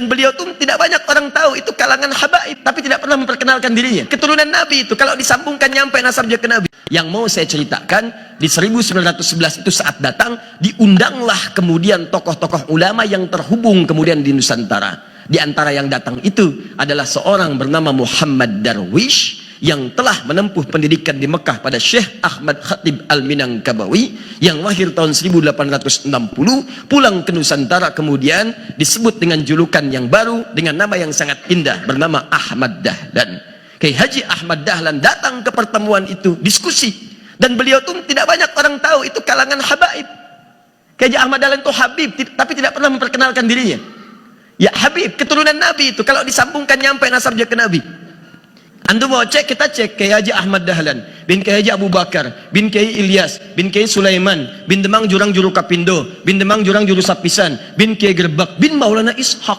Dan beliau tuh tidak banyak orang tahu, itu kalangan habaib, tapi tidak pernah memperkenalkan dirinya. Keturunan Nabi itu, kalau disambungkan nyampe nasabnya ke Nabi. Yang mau saya ceritakan, di 1911 itu saat datang, diundanglah kemudian tokoh-tokoh ulama yang terhubung kemudian di Nusantara. Di antara yang datang itu adalah seorang bernama Muhammad Darwish, yang telah menempuh pendidikan di Mekah pada Syekh Ahmad Khatib Al-Minangkabawi, yang lahir tahun 1860, pulang ke Nusantara kemudian disebut dengan julukan yang baru dengan nama yang sangat indah, bernama Ahmad Dahlan. Kiai Haji Ahmad Dahlan datang ke pertemuan itu, diskusi, dan beliau tuh tidak banyak orang tahu, itu kalangan habaib. Kiai Haji Ahmad Dahlan itu habib, tapi tidak pernah memperkenalkan dirinya. Ya habib, keturunan Nabi itu, kalau disambungkan nyampe nasabnya ke Nabi. Antum mau cek, kita cek Kiai Haji Ahmad Dahlan bin Kiai Haji Abu Bakar bin Kiai Ilyas bin Kiai Sulaiman bin Demang Jurang Juru Kapindo bin Demang Jurang Juru Sapisan bin Kiai Gerbak bin Maulana Ishaq.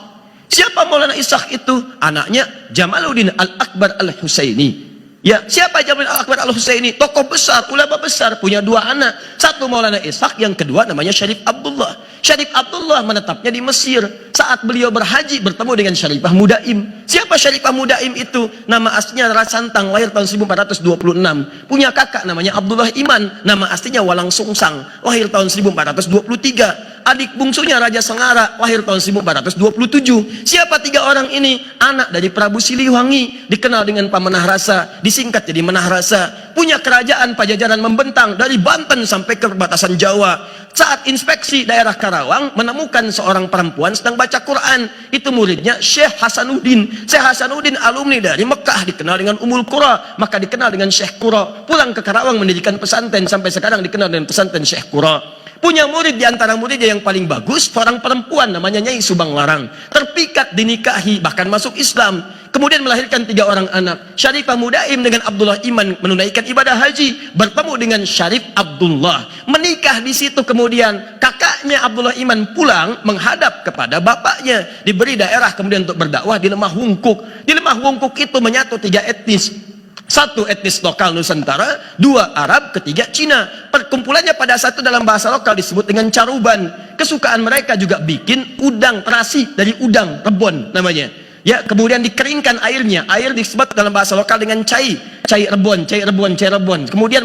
Siapa Maulana Ishaq itu? Anaknya Jamaluddin Al-Akbar Al-Husaini. Ya, siapa Jamaluddin Al-Akbar Al-Husaini? Tokoh besar, ulama besar, punya dua anak. Satu Maulana Ishaq, yang kedua namanya Syarif Abdullah. Syarif Abdullah menetapnya di Mesir. Saat beliau berhaji bertemu dengan Syarifah Mudaim. Siapa Syarifah Mudaim itu? Nama aslinya Rasantang, lahir tahun 1426. Punya kakak namanya Abdullah Iman, nama aslinya Walang Sungsang, lahir tahun 1423. Adik bungsunya Raja Sengara, lahir tahun 1427. Siapa tiga orang ini? Anak dari Prabu Siliwangi, dikenal dengan Pamanah Rasa, disingkat jadi Menah Rasa. Punya kerajaan Pajajaran membentang dari Banten sampai ke perbatasan Jawa. Saat inspeksi daerah Karawang, menemukan seorang perempuan sedang baca Quran. Itu muridnya Syekh Hasanuddin. Syekh Hasanuddin alumni dari Mekah, dikenal dengan Ummul Qura, maka dikenal dengan Syekh Qura. Pulang ke Karawang mendirikan pesantren, sampai sekarang dikenal dengan pesantren Syekh Qura. Punya murid, di antara muridnya yang paling bagus, seorang perempuan namanya Nyai Subang Larang, terpikat dinikahi, bahkan masuk Islam, kemudian melahirkan 3 orang anak. Syarifah Mudaim dengan Abdullah Iman menunaikan ibadah haji, bertemu dengan Syarif Abdullah, menikah di situ. Kemudian kakaknya Abdullah Iman pulang menghadap kepada bapaknya, diberi daerah kemudian untuk berdakwah di Lemah Wungkuk. Di Lemah Wungkuk itu menyatu 3 etnis. 1 etnis lokal Nusantara, 2 Arab, 3 Cina. Perkumpulannya pada satu dalam bahasa lokal disebut dengan caruban. Kesukaan mereka juga bikin udang terasi dari udang rebon namanya. Ya, kemudian dikeringkan airnya. Air disebut dalam bahasa lokal dengan cai rebon, cai rebon, cai rebon. Kemudian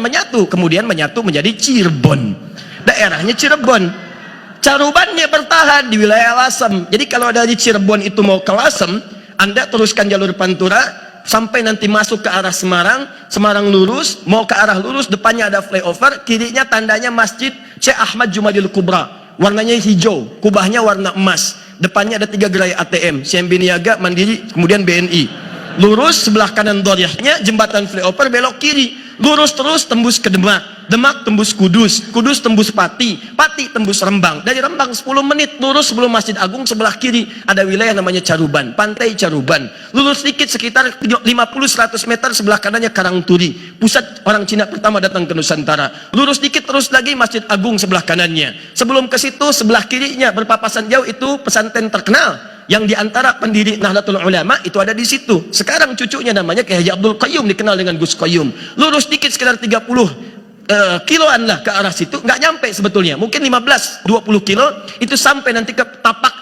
menyatu menjadi Cirebon. Daerahnya Cirebon. Carubannya bertahan di wilayah Lasem. Jadi kalau dari Cirebon itu mau ke Lasem, Anda teruskan jalur Pantura sampai nanti masuk ke arah Semarang. Semarang lurus, mau ke arah lurus, depannya ada flyover, kirinya tandanya Masjid Syekh Ahmad Jumadil Kubra, warnanya hijau, kubahnya warna emas, depannya ada 3 gerai ATM, CMB Niaga, Mandiri, kemudian BNI. Lurus, sebelah kanan doriahnya jembatan flyover, belok kiri, lurus terus tembus ke Demak, Demak tembus Kudus, Kudus tembus Pati, Pati tembus Rembang. Dari Rembang 10 menit lurus sebelum Masjid Agung, sebelah kiri ada wilayah namanya Caruban, Pantai Caruban. Lurus sedikit sekitar 50-100 meter, sebelah kanannya Karangturi, pusat orang Cina pertama datang ke Nusantara. Lurus sedikit terus lagi Masjid Agung sebelah kanannya. Sebelum ke situ sebelah kirinya berpapasan jauh itu pesantren terkenal yang diantara pendiri Nahdlatul Ulama itu ada di situ. Sekarang cucunya namanya Kiai Haji Abdul Qayyum, dikenal dengan Gus Qayyum. Lurus sedikit sekitar 30 kiloan lah ke arah situ, nggak nyampe sebetulnya, mungkin 15-20 kilo, itu sampai nanti ke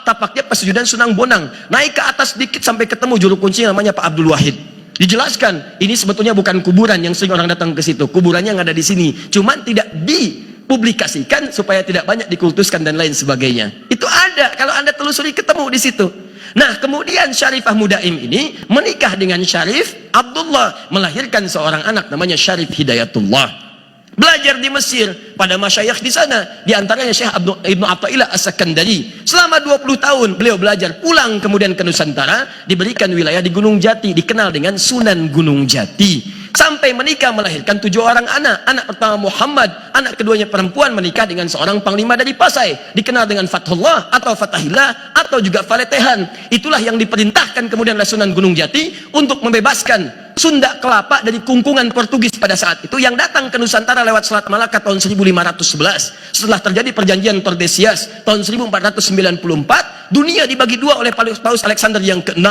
tapaknya Pesujudan Sunang Bonang. Naik ke atas sedikit sampai ketemu juru kunci namanya Pak Abdul Wahid. Dijelaskan ini sebetulnya bukan kuburan yang sering orang datang ke situ, kuburannya yang ada di sini, cuman tidak dipublikasikan supaya tidak banyak dikultuskan dan lain sebagainya. Itu ada, kalau Anda telusuri ketemu di situ. Nah, kemudian Syarifah Mudaim ini menikah dengan Syarif Abdullah, melahirkan seorang anak namanya Syarif Hidayatullah. Belajar di Mesir pada masyayikh di sana, di antaranya Syekh Ibnu Athaillah As-Sakandari. Selama 20 tahun beliau belajar, pulang kemudian ke Nusantara, diberikan wilayah di Gunung Jati, dikenal dengan Sunan Gunung Jati. Sampai menikah, melahirkan 7 orang anak. Anak pertama Muhammad, anak keduanya perempuan, menikah dengan seorang panglima dari Pasai, dikenal dengan Fathullah atau Fatahillah atau juga Faletehan. Itulah yang diperintahkan kemudian oleh Sunan Gunung Jati untuk membebaskan Sunda Kelapa dari kungkungan Portugis pada saat itu yang datang ke Nusantara lewat Selat Malaka tahun 1511. Setelah terjadi perjanjian Tordesillas tahun 1494, dunia dibagi dua oleh Paus Alexander yang ke-6.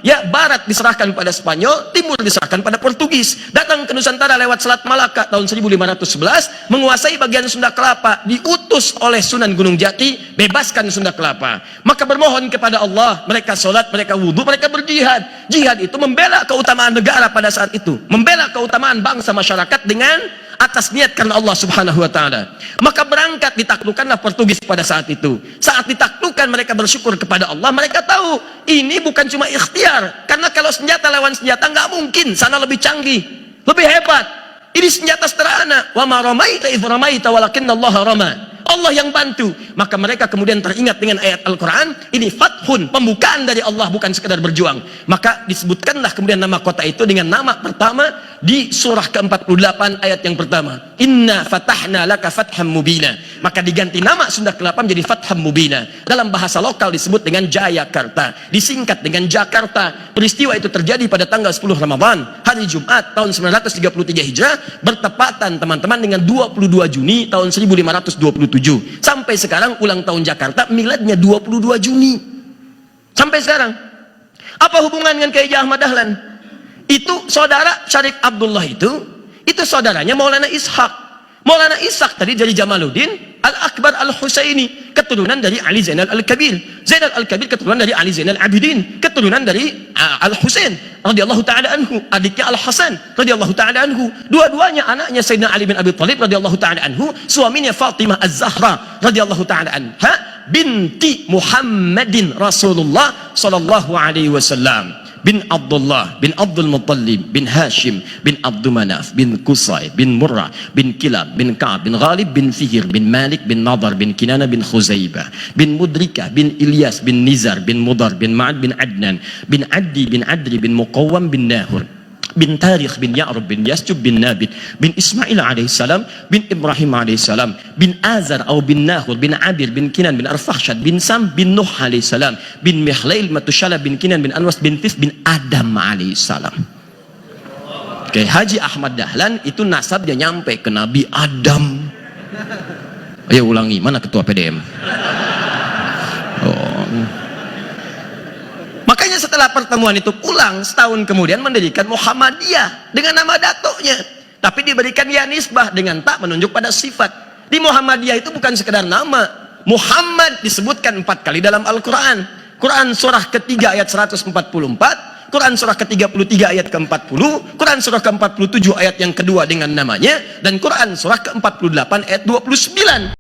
Ya, barat diserahkan pada Spanyol, timur diserahkan pada Portugis. Datang ke Nusantara lewat Selat Malaka tahun 1511, menguasai bagian Sunda Kelapa, diutus oleh Sunan Gunung Jati, bebaskan Sunda Kelapa. Maka bermohon kepada Allah, mereka sholat, mereka wudhu, mereka berjihad. Jihad itu membela keutamaan negara pada saat itu, membela keutamaan bangsa masyarakat dengan atas niat karena Allah subhanahu wa ta'ala. Maka berangkat, ditaklukkanlah Portugis pada saat itu. Saat ditaklukkan, mereka bersyukur kepada Allah. Mereka tahu ini bukan cuma ikhtiar, karena kalau senjata lawan senjata nggak mungkin, sana lebih canggih, lebih hebat. Ini senjata sederhana. Wa ma ramaita idh ramaita walakinallaha rama. Allah yang bantu. Maka mereka kemudian teringat dengan ayat Al-Quran, ini fathun, pembukaan dari Allah, bukan sekedar berjuang. Maka disebutkanlah kemudian nama kota itu dengan nama pertama di surah ke-48 ayat yang pertama, inna fatahna laka fatham mubina. Maka diganti nama Sunda Kelapa menjadi Fatham Mubina. Dalam bahasa lokal disebut dengan Jayakarta, disingkat dengan Jakarta. Peristiwa itu terjadi pada tanggal 10 Ramadan, hari Jumat tahun 933 Hijrah, bertepatan teman-teman dengan 22 Juni tahun 1527. Sampai sekarang ulang tahun Jakarta miladnya 22 Juni. Sampai sekarang. Apa hubungan dengan Kiai Ahmad Dahlan? Itu saudara Syarif Abdullah itu saudaranya Maulana Ishaq. Maulana Ishaq tadi dari Jamaluddin Al-Akbar Al-Husaini, keturunan dari Ali Zainal Al-Kabir. Zainal Al-Kabir keturunan dari Ali Zainal Abidin, keturunan dari Al-Husain radhiyallahu taala anhu, adiknya Al-Hasan radhiyallahu taala anhu. Dua-duanya anaknya Sayyidina Ali bin Abi Thalib radhiyallahu taala anhu, suaminya Fatimah Az-Zahra radhiyallahu taala anha, binti Muhammadin Rasulullah sallallahu alaihi wasallam, bin Abdullah bin Abdul Muttalib bin Hashim bin Abdul Manaf bin Qusay bin Murrah bin Kilab bin Ka'ab bin Ghalib bin Fihr bin Malik bin Nadar bin Kinana bin Khuzaibah bin Mudrikah bin Ilyas bin Nizar bin Mudar bin Ma'ad bin Adnan bin Addi bin Adri bin Muqawwam bin Nahur bin Tarikh bin Ya'rub bin Yasjub bin Nabit bin Ismail alaihissalam bin Ibrahim alaihissalam bin Azar atau bin Nahur bin Abir bin Kinan bin Arfakhshad bin Sam bin Nuh alaihissalam bin Mihlail Matushala bin Kinan bin Anwas bin Tif bin Adam alaihissalam. Oke, Haji Ahmad Dahlan itu nasabnya nyampe ke Nabi Adam. Ayo ulangi, mana ketua PDM? Makanya setelah pertemuan itu pulang, setahun kemudian mendirikan Muhammadiyah dengan nama datuknya, tapi diberikan ya nisbah dengan tak menunjuk pada sifat. Di Muhammadiyah itu bukan sekedar nama. Muhammad disebutkan 4 kali dalam Al-Quran. Quran surah ketiga ayat 144, Quran surah ke-33 ayat ke-40, Quran surah ke-47 ayat yang kedua dengan namanya, dan Quran surah ke-48 ayat 29.